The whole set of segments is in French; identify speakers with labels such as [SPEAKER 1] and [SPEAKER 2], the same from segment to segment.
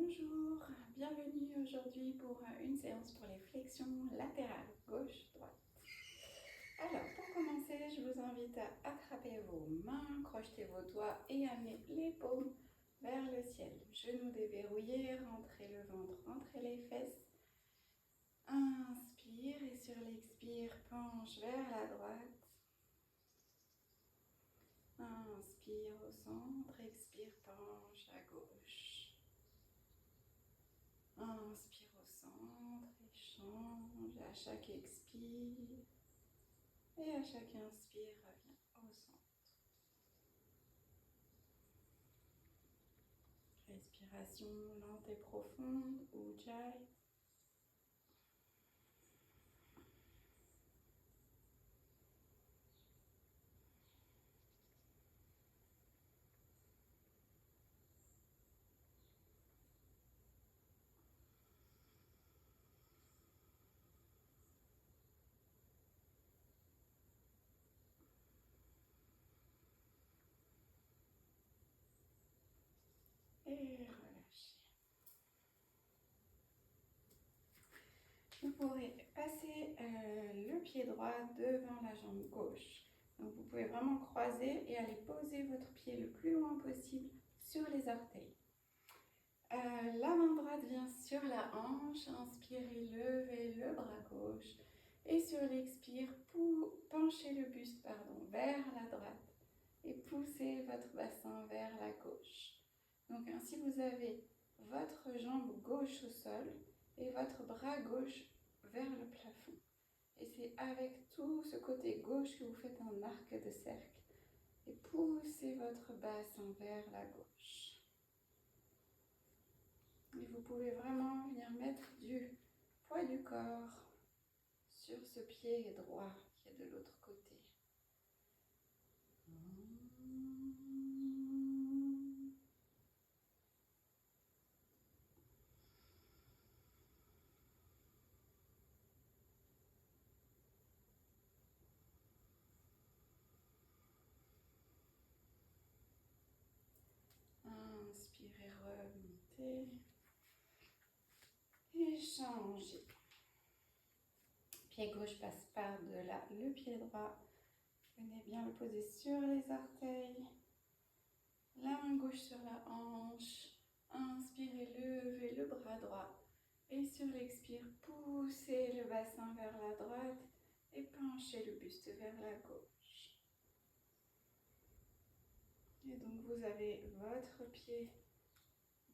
[SPEAKER 1] Bonjour, bienvenue aujourd'hui pour une séance pour les flexions latérales, gauche-droite. Alors, pour commencer, je vous invite à attraper vos mains, crocheter vos doigts et amener les paumes vers le ciel. Genoux déverrouillés, rentrez le ventre, rentrez les fesses. Inspire et sur l'expire, penche vers la droite. Inspire au centre, expire, penche à gauche. Inspire au centre et change à chaque expire. Et à chaque inspire, reviens au centre. Respiration lente et profonde, Ujjayi. Et relâchez. Vous pourrez passer le pied droit devant la jambe gauche. Donc vous pouvez vraiment croiser et aller poser votre pied le plus loin possible sur les orteils. La main droite vient sur la hanche, inspirez, levez le bras gauche et sur l'expire, penchez le buste vers la droite et poussez votre bassin vers la gauche. Donc ainsi vous avez votre jambe gauche au sol et votre bras gauche vers le plafond. Et c'est avec tout ce côté gauche que vous faites un arc de cercle et poussez votre bassin vers la gauche. Et vous pouvez vraiment venir mettre du poids du corps sur ce pied droit qui est de l'autre côté. Inspirez, remontez. Et changez. Pied gauche passe par-delà le pied droit. Venez bien le poser sur les orteils. La main gauche sur la hanche. Inspirez, levez le bras droit. Et sur l'expire, poussez le bassin vers la droite et penchez le buste vers la gauche. Et donc vous avez votre pied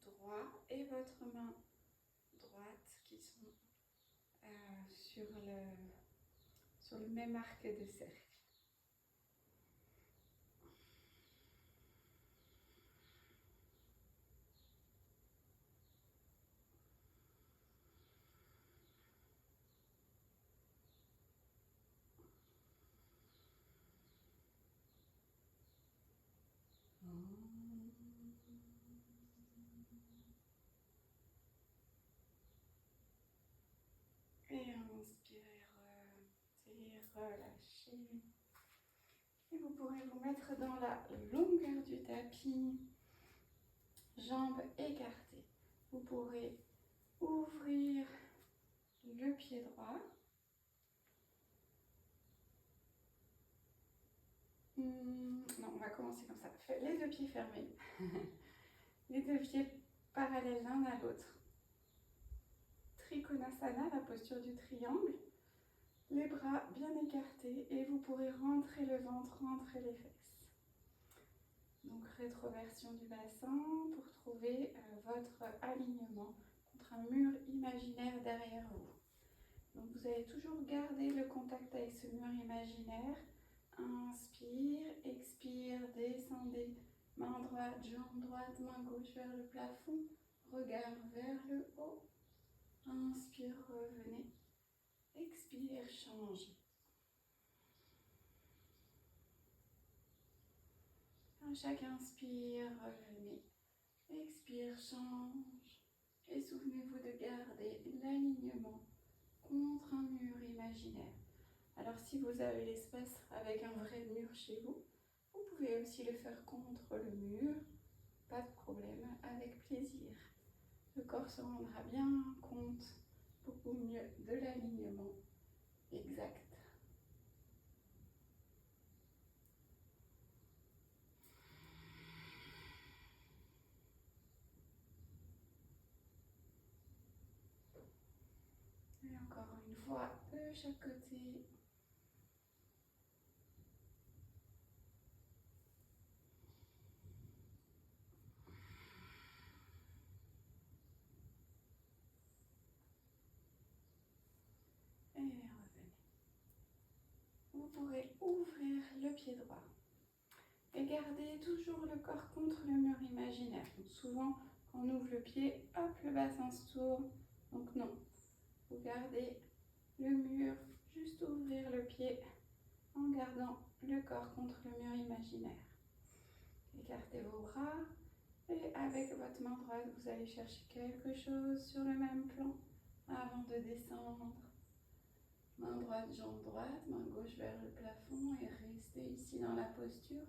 [SPEAKER 1] droit et votre main droite qui sont sur le même arc de cercle. Et inspirez, remontez, relâchez. Et vous pourrez vous mettre dans la longueur du tapis, jambes écartées. Vous pourrez ouvrir le pied droit. Non, on va commencer comme ça. Les deux pieds fermés. Les deux pieds parallèles l'un à l'autre. Trikonasana, la posture du triangle. Les bras bien écartés et vous pourrez rentrer le ventre, rentrer les fesses. Donc rétroversion du bassin pour trouver votre alignement contre un mur imaginaire derrière vous. Donc vous allez toujours garder le contact avec ce mur imaginaire. Inspire, expire, descendez. Main droite, jambe droite, main gauche vers le plafond. Regard vers le haut. Inspire, revenez. Expire, changez. À chaque inspire, revenez. Expire, change. Et souvenez-vous de garder l'alignement contre un mur imaginaire. Alors si vous avez l'espace avec un vrai mur chez vous, vous pouvez aussi le faire contre le mur. Pas de problème, avec plaisir. le corps se rendra bien compte beaucoup mieux de l'alignement exact. Et encore une fois, de chaque côté. Et revenez. Vous pourrez ouvrir le pied droit. Et gardez toujours le corps contre le mur imaginaire. Donc souvent, quand on ouvre le pied, hop, le bassin se tourne. Donc non, vous gardez le mur, juste ouvrir le pied en gardant le corps contre le mur imaginaire. Écartez vos bras et avec votre main droite, vous allez chercher quelque chose sur le même plan avant de descendre. Main droite, jambe droite, main gauche vers le plafond et restez ici dans la posture.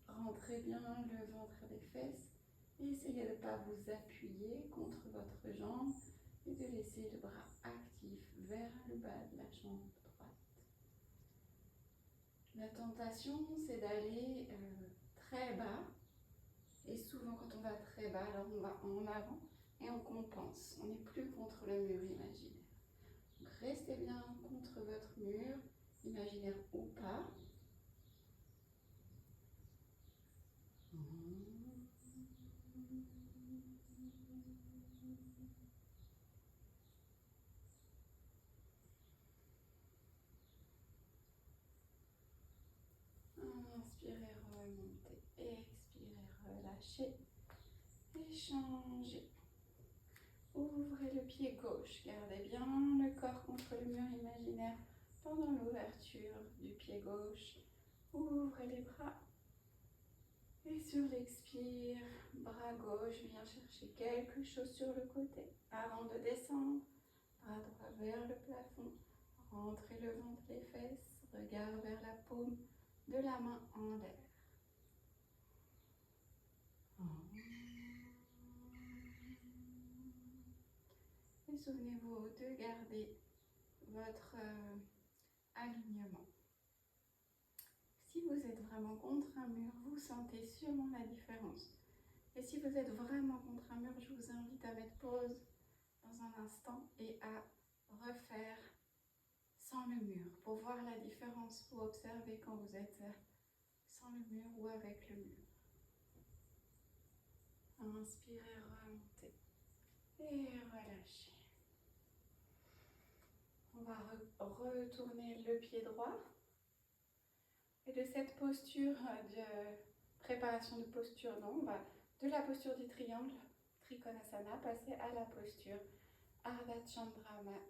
[SPEAKER 1] Rentrez bien le ventre et les fesses et essayez de ne pas vous appuyer contre votre jambe et de laisser le bras actif vers le bas de la jambe droite. La tentation, c'est d'aller très bas et souvent quand on va très bas, alors on va en avant et on compense. On n'est plus contre le mur imaginaire. Donc restez bien contre votre mur, imaginaire ou pas. Inspirez, remontez, expirez, relâchez et changez. Ouvrez le pied gauche, gardez bien le corps contre le mur imaginaire pendant l'ouverture du pied gauche. Ouvrez les bras et sur l'expire, bras gauche, viens chercher quelque chose sur le côté avant de descendre. Bras droit vers le plafond, rentrez le ventre, les fesses, regard vers la paume de la main en l'air. Et souvenez-vous de garder votre alignement. Si vous êtes vraiment contre un mur, vous sentez sûrement la différence. Et si vous êtes vraiment contre un mur, je vous invite à mettre pause dans un instant et à refaire sans le mur pour voir la différence, pour observer quand vous êtes sans le mur ou avec le mur. Inspirez, remontez et relâchez. On va retourner le pied droit. Et de cette posture de préparation de posture, non, on va de la posture du triangle, Trikonasana, passer à la posture Ardha Chandrasana,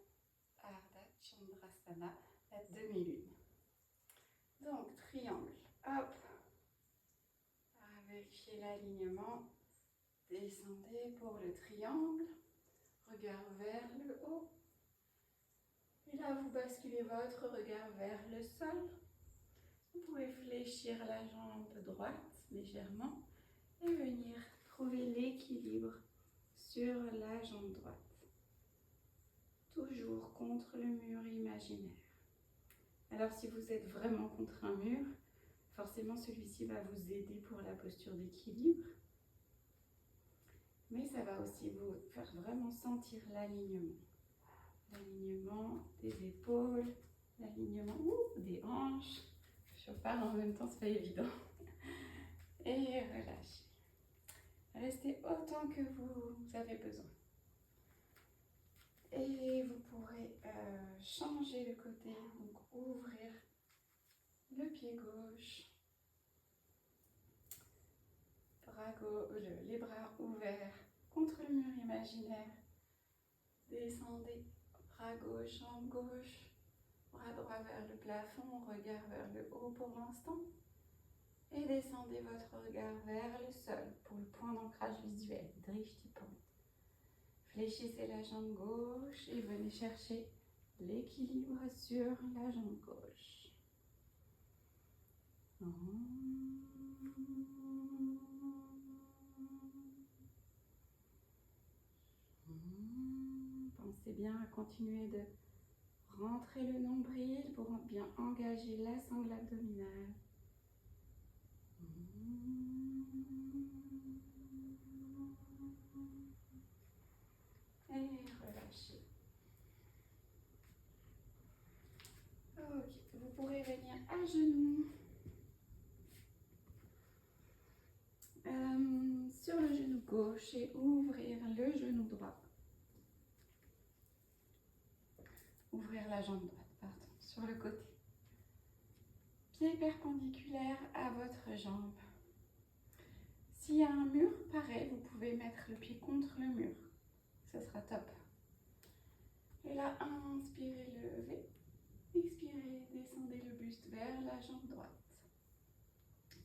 [SPEAKER 1] la demi-lune. Donc, triangle, hop, vérifiez l'alignement, descendez pour le triangle, regard vers le haut. Et là, vous basculez votre regard vers le sol. Vous pouvez fléchir la jambe droite légèrement et venir trouver l'équilibre sur la jambe droite. Toujours contre le mur imaginaire. Alors si vous êtes vraiment contre un mur, forcément celui-ci va vous aider pour la posture d'équilibre. Mais ça va aussi vous faire vraiment sentir l'alignement. L'alignement des épaules, l'alignement des hanches. Je parle en même temps, c'est pas évident. Et relâchez. Restez autant que vous avez besoin. Et vous pourrez changer le côté, donc ouvrir le pied gauche, les bras ouverts contre le mur imaginaire. Descendez, bras gauche, jambe gauche, bras droit vers le plafond, regard vers le haut pour l'instant. Et descendez votre regard vers le sol pour le point d'ancrage visuel, Drishti Point. Fléchissez la jambe gauche et venez chercher l'équilibre sur la jambe gauche. Pensez bien à continuer de rentrer le nombril pour bien engager la sangle abdominale. Et relâchez. Ok, vous pourrez venir à genoux. Sur le genou gauche et ouvrir le genou droit. Ouvrir la jambe droite, pardon, sur le côté. Pied perpendiculaire à votre jambe. S'il y a un mur, pareil, vous pouvez mettre le pied contre le mur. Ce sera top. Et là, inspirez, levez. Expirez, descendez le buste vers la jambe droite.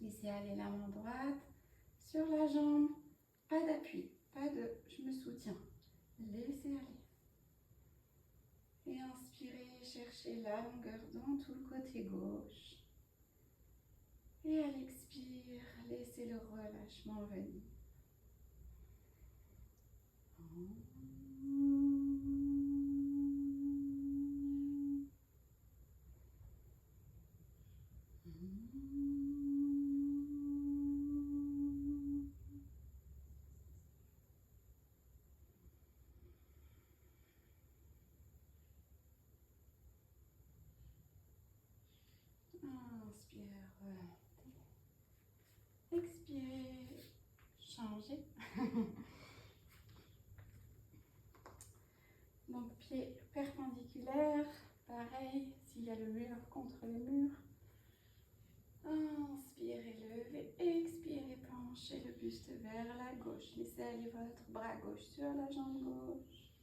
[SPEAKER 1] Laissez aller la main droite sur la jambe. Pas d'appui, pas de je me soutiens. Laissez aller. Et inspirez, cherchez la longueur dans tout le côté gauche. Et à l'expire, laissez le relâchement venir. Inspire, remontez. Expirez, changez. Donc pied perpendiculaire, pareil, s'il y a le mur contre le mur. Inspirez, levez, expirez, penchez le buste vers la gauche. Laissez aller votre bras gauche sur la jambe gauche.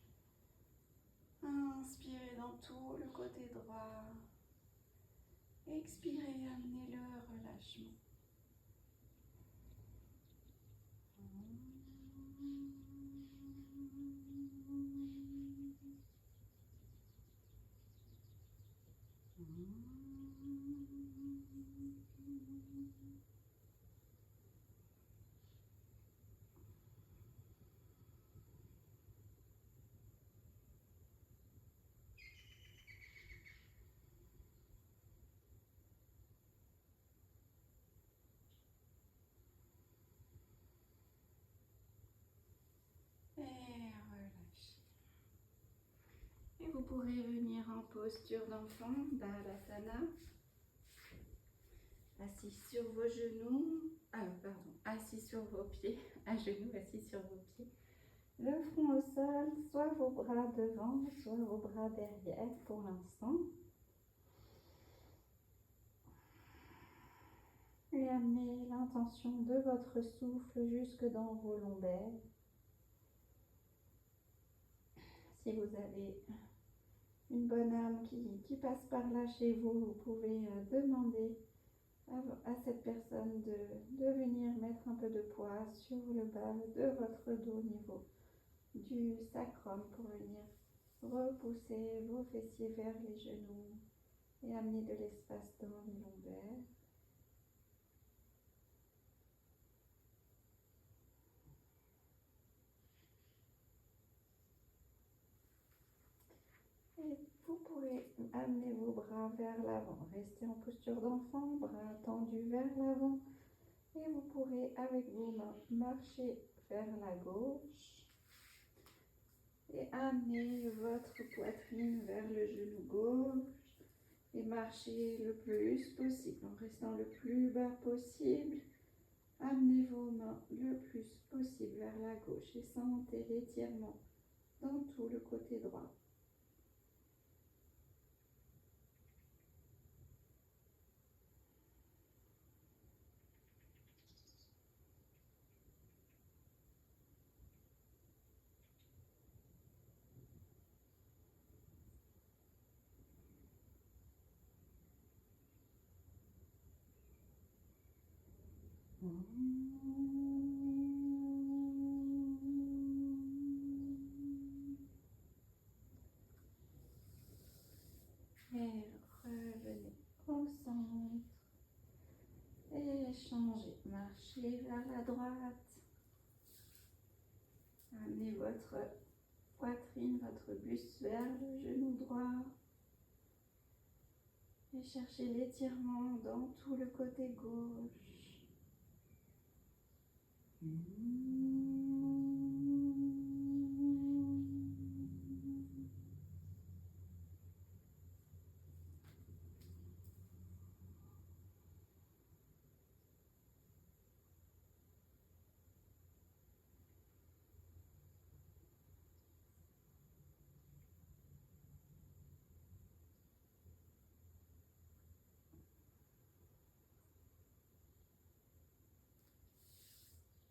[SPEAKER 1] Inspirez dans tout le côté droit. Expirez, amenez le relâchement. Et relâchez. Et vous pourrez venir en posture d'enfant, Balasana. Assis sur vos genoux, assis sur vos pieds, à genoux, assis sur vos pieds. Le front au sol, soit vos bras devant, soit vos bras derrière pour l'instant. Et amenez l'intention de votre souffle jusque dans vos lombaires. Si vous avez une bonne âme qui passe par là chez vous, vous pouvez demander à cette personne de venir mettre un peu de poids sur le bas de votre dos au niveau du sacrum pour venir repousser vos fessiers vers les genoux et amener de l'espace dans les lombaires. Et vous pourrez amener vos bras vers l'avant. Restez en posture d'enfant, bras tendus vers l'avant. Et vous pourrez, avec vos mains, marcher vers la gauche. Et amener votre poitrine vers le genou gauche. Et marcher le plus possible, en restant le plus bas possible. Amenez vos mains le plus possible vers la gauche et sentez l'étirement dans tout le côté droit. Et revenez au centre. Et changez. Marchez vers la droite. Amenez votre poitrine, votre buste vers le genou droit. Et cherchez l'étirement dans tout le côté gauche.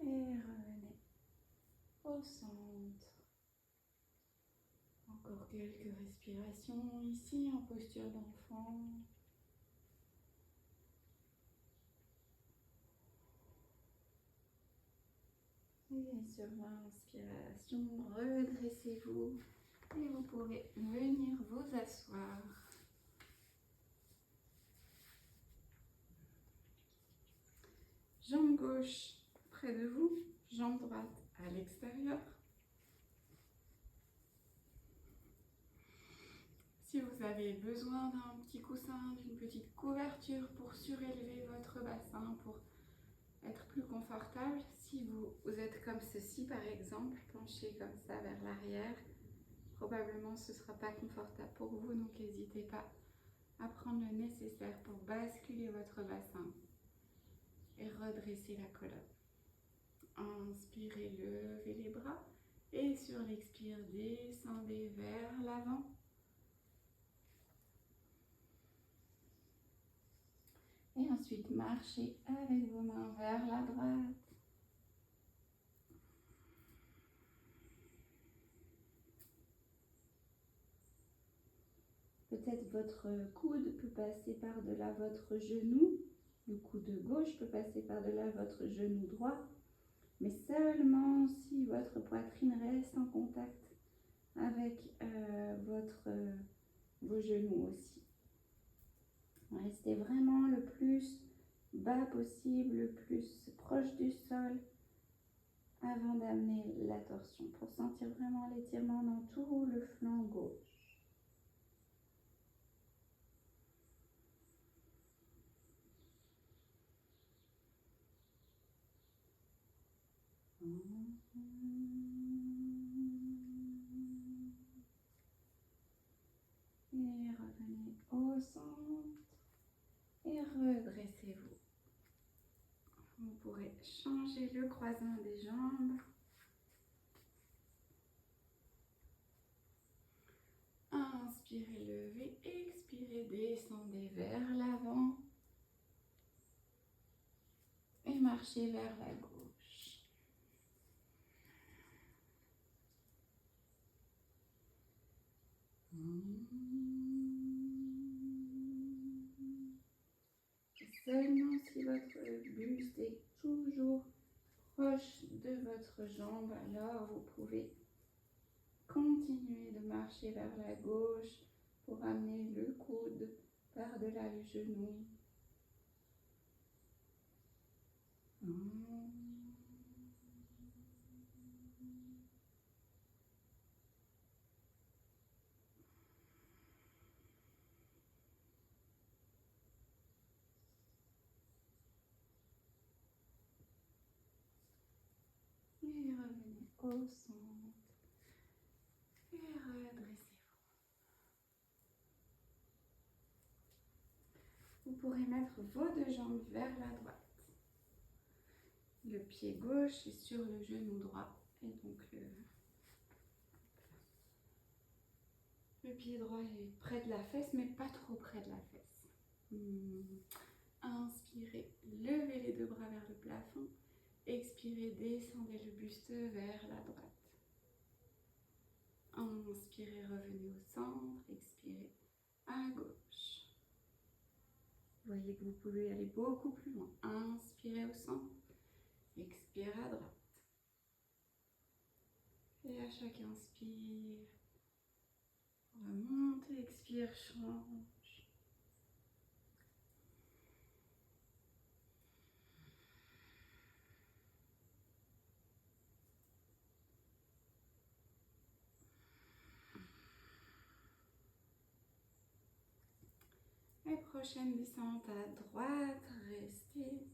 [SPEAKER 1] Et revenez au centre. Encore quelques respirations ici en posture d'enfant. Et sur l'inspiration, redressez-vous et vous pourrez venir vous asseoir. Jambe gauche près de vous, jambe droite à l'extérieur. Si vous avez besoin d'un petit coussin, d'une petite couverture pour surélever votre bassin, pour être plus confortable, si vous êtes comme ceci par exemple, penché comme ça vers l'arrière, probablement ce ne sera pas confortable pour vous, donc n'hésitez pas à prendre le nécessaire pour basculer votre bassin et redresser la colonne. Inspirez, levez les bras et sur l'expire, descendez vers l'avant. Et ensuite, marchez avec vos mains vers la droite. Peut-être votre coude peut passer par-delà votre genou. Le coude gauche peut passer par-delà votre genou droit. Mais seulement si votre poitrine reste en contact avec vos genoux aussi. Restez vraiment le plus bas possible, le plus proche du sol avant d'amener la torsion pour sentir vraiment l'étirement dans tout le flanc gauche. Et revenez au centre et redressez-vous. Vous pourrez changer le croisement des jambes. Inspirez, levez, expirez, descendez vers l'avant. Et marchez vers la gauche. Seulement si votre buste est toujours proche de votre jambe, alors vous pouvez continuer de marcher vers la gauche pour amener le coude par-delà le genou. Et revenez au centre. Et redressez-vous. Vous pourrez mettre vos deux jambes vers la droite. Le pied gauche est sur le genou droit. Et donc le pied droit est près de la fesse, mais pas trop près de la fesse. Inspirez, levez les deux bras vers le plafond. Expirez, descendez le buste vers la droite. Inspirez, revenez au centre. Expirez à gauche. Vous voyez que vous pouvez aller beaucoup plus loin. Inspirez au centre. Expirez à droite. Et à chaque inspire, remonte, expire, change. Et prochaine descente à droite, restez.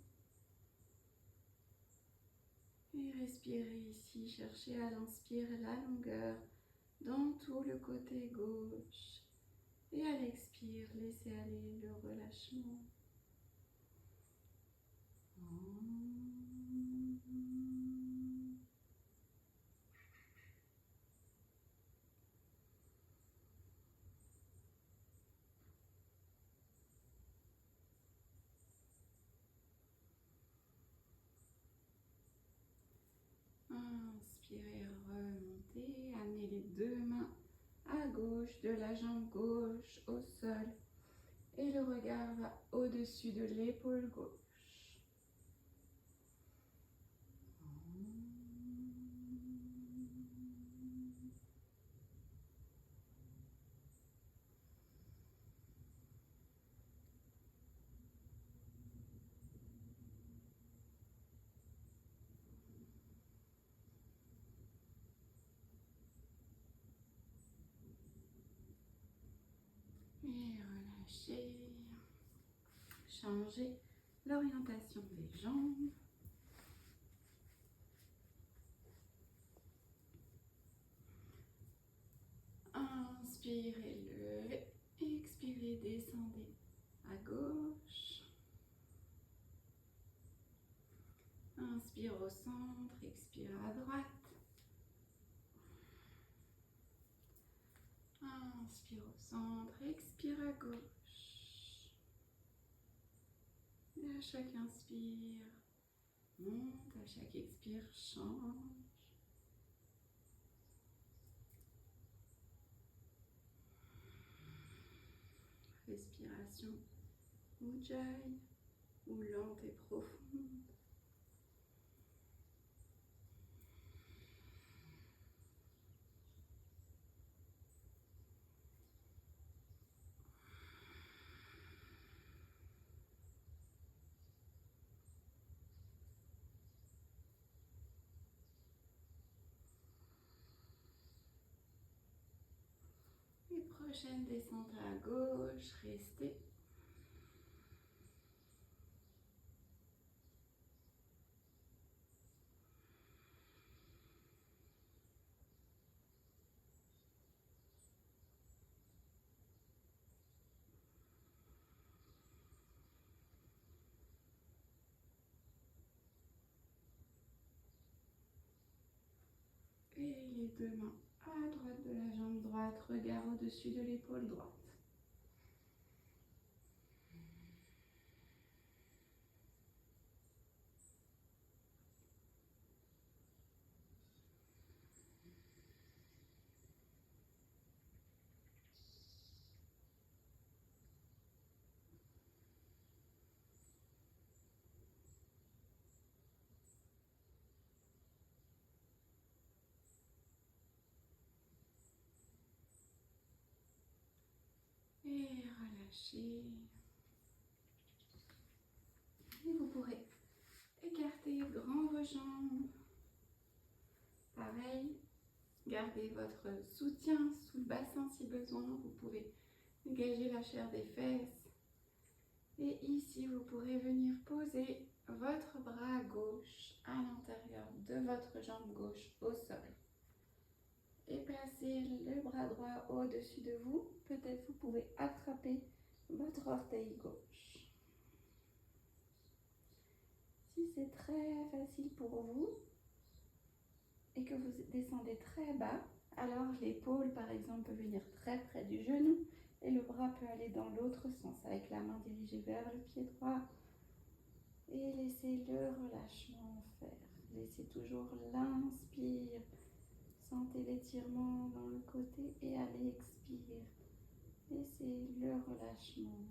[SPEAKER 1] Et respirez ici, cherchez à l'inspire la longueur dans tout le côté gauche. Et à l'expire, laissez aller le relâchement. Inspirez, remontez, amenez les deux mains à gauche de la jambe gauche au sol et le regard va au-dessus de l'épaule gauche. Et relâchez. Changez l'orientation des jambes. Inspirez, levez. Expirez, descendez à gauche. Inspire au centre, expire à droite. Inspire au centre, expire à gauche. Et à chaque inspire, monte, à chaque expire, change. Respiration Ujjayi ou lente et profonde. Et prochaine descente à gauche, restez. Et les deux mains à droite de la jambe droite, regard au-dessus de l'épaule droite. Et relâchez. Et vous pourrez écarter grand vos jambes. Pareil, gardez votre soutien sous le bassin si besoin. Vous pouvez dégager la chair des fesses. Et ici, vous pourrez venir poser votre bras gauche à l'intérieur de votre jambe gauche au sol. Et placez le bras droit au-dessus de vous. Peut-être vous pouvez attraper votre orteil gauche. Si c'est très facile pour vous et que vous descendez très bas, alors l'épaule par exemple peut venir très près du genou et le bras peut aller dans l'autre sens avec la main dirigée vers le pied droit. Et laissez le relâchement faire. Laissez toujours l'inspire. Sentez l'étirement dans le côté et à l'expire. Laissez le relâchement.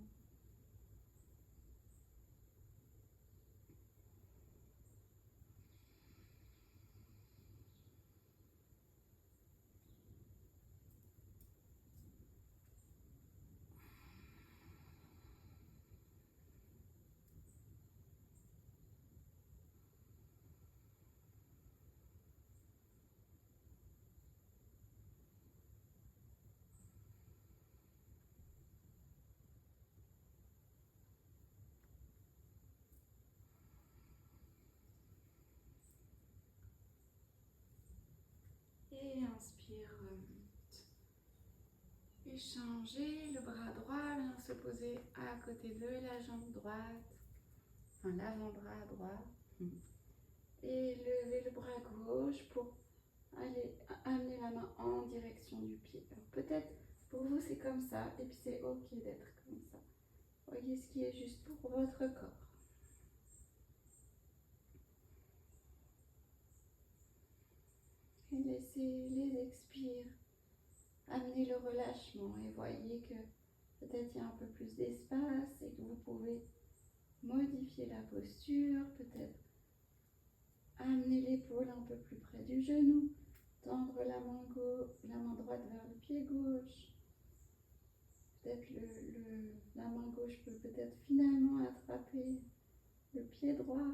[SPEAKER 1] inspire, remonte. Et changez, le bras droit vient se poser à côté de la jambe droite, enfin l'avant-bras droit. Et levez le bras gauche pour aller amener la main en direction du pied. Alors peut-être pour vous c'est comme ça, et puis c'est ok d'être comme ça. Voyez ce qui est juste pour votre corps. Et laissez les expires amener le relâchement et voyez que peut-être il y a un peu plus d'espace et que vous pouvez modifier la posture, peut-être amener l'épaule un peu plus près du genou, tendre la main droite vers le pied gauche. Peut-être la main gauche peut peut-être finalement attraper le pied droit.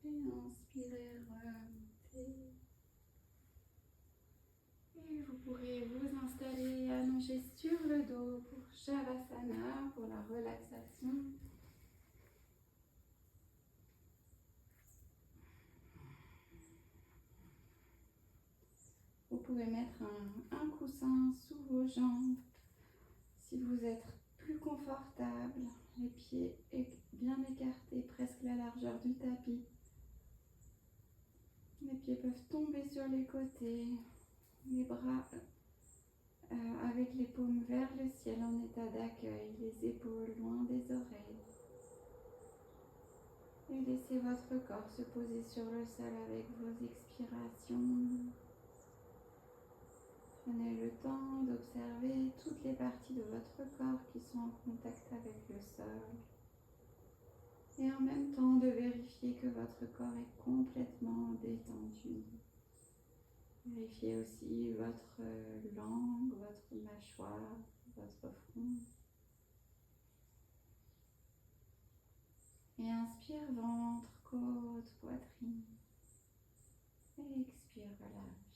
[SPEAKER 1] Et inspirez, remontez. Et vous pourrez vous installer allongé sur le dos pour Shavasana, pour la relaxation. Vous pouvez mettre un coussin sous vos jambes si vous êtes plus confortable, les pieds bien écartés, presque la largeur du tapis. Les pieds peuvent tomber sur les côtés, les bras avec les paumes vers le ciel en état d'accueil, les épaules loin des oreilles. Et laissez votre corps se poser sur le sol avec vos expirations. Prenez le temps d'observer toutes les parties de votre corps qui sont en contact avec le sol. Et en même temps de vérifier que votre corps est complètement détendu. Vérifiez aussi votre langue, votre mâchoire, votre front. Et inspire ventre, côte, poitrine. Et expire, relâche.